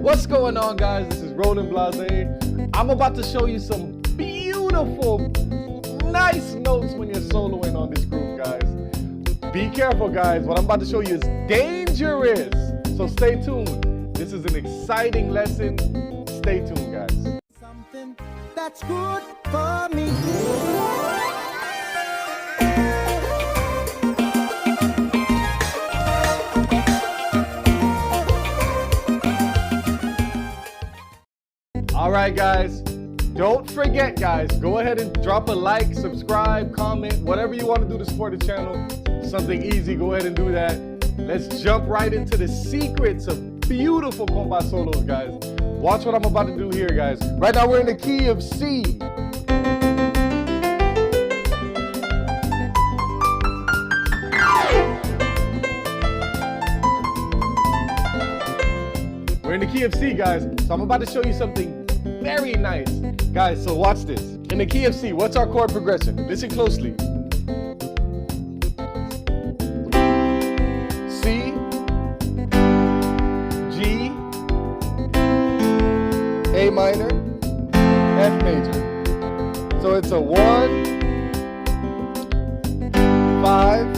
What's going on, guys? This is Roland Blazay. I'm about to show you some beautiful, nice notes when you're soloing on this groove, guys. Be careful, guys. What I'm about to show you is dangerous. So stay tuned. This is an exciting lesson. Stay tuned, guys. Something that's good for me. All right, guys, don't forget, guys, go ahead and drop a like, subscribe, comment, whatever you want to do to support the channel. Something easy, go ahead and do that. Let's jump right into the secrets of beautiful Kompa solos, guys. Watch what I'm about to do here, guys. Right now, we're in the key of C. We're in the key of C, guys. So I'm about to show you something very nice. Guys, so watch this. In the key of C, what's our chord progression? Listen closely. C, G, A minor, F major. So it's a 1, 5,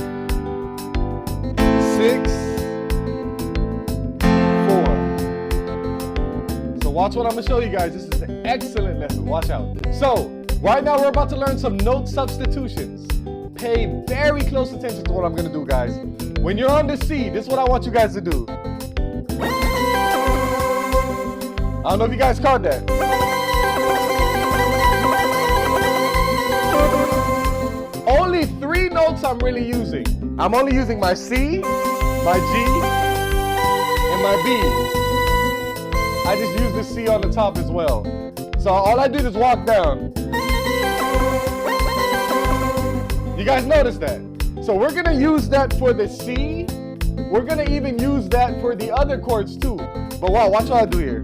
6, 4. So watch what I'm gonna show you guys. This is an excellent lesson. Watch out. So right now we're about to learn some note substitutions. Pay very close attention to what I'm gonna do, guys. When you're on the C, this is what I want you guys to do. I don't know if you guys caught that. Only 3 notes I'm really using. I'm only using my C, my G, and my B. I just use the C on the top as well. So all I did is walk down. You guys notice that? So we're gonna use that for the C. We're gonna even use that for the other chords too. But wow, watch what I do here.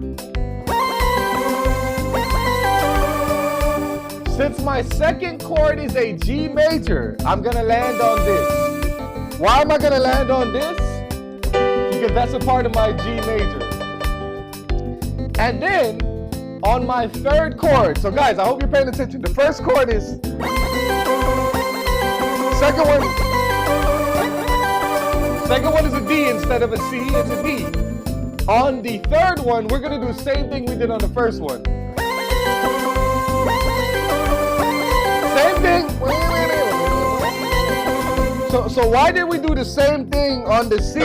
Since my second chord is a G major, I'm gonna land on this. Why am I gonna land on this? Because that's a part of my G major. And then on my third chord, so guys, I hope you're paying attention. The first chord is, second one is a D instead of a C, it's a D. On the third one, we're gonna do the same thing we did on the first one. Same thing. So why did we do the same thing on the C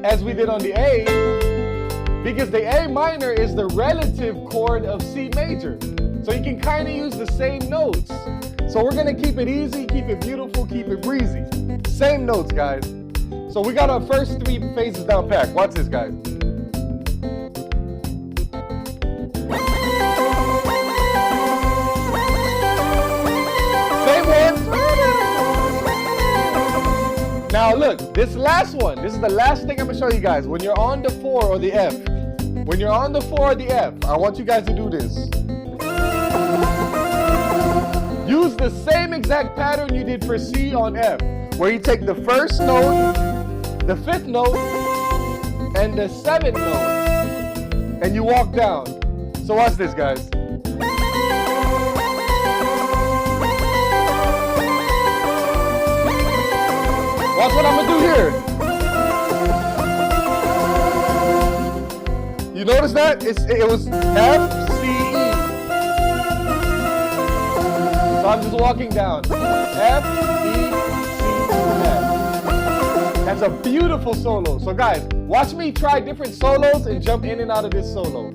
as we did on the A? Because the A minor is the relative chord of C major. So you can kind of use the same notes. So we're gonna keep it easy, keep it beautiful, keep it breezy. Same notes, guys. So we got our first 3 phases down pat. Watch this, guys. Same one. Now look, this last one, this is the last thing I'm gonna show you guys. When you're on the 4 or the F, when you're on the 4 or the F, I want you guys to do this. Use the same exact pattern you did for C on F, where you take the first note, the 5th note, and the 7th note, and you walk down. So watch this, guys. Watch what I'm gonna do here. You notice that? It was F, C, E. So I'm just walking down. F, E, C, F. That's a beautiful solo. So guys, watch me try different solos and jump in and out of this solo.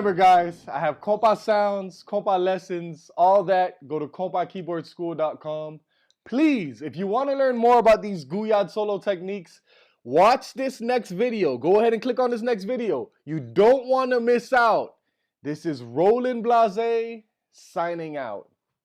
Remember, guys, I have Kompa sounds, Kompa lessons, all that. Go to kompakeyboardschool.com. Please, if you want to learn more about these Guyad solo techniques, watch this next video. Go ahead and click on this next video. You don't want to miss out. This is Roland Blazay signing out.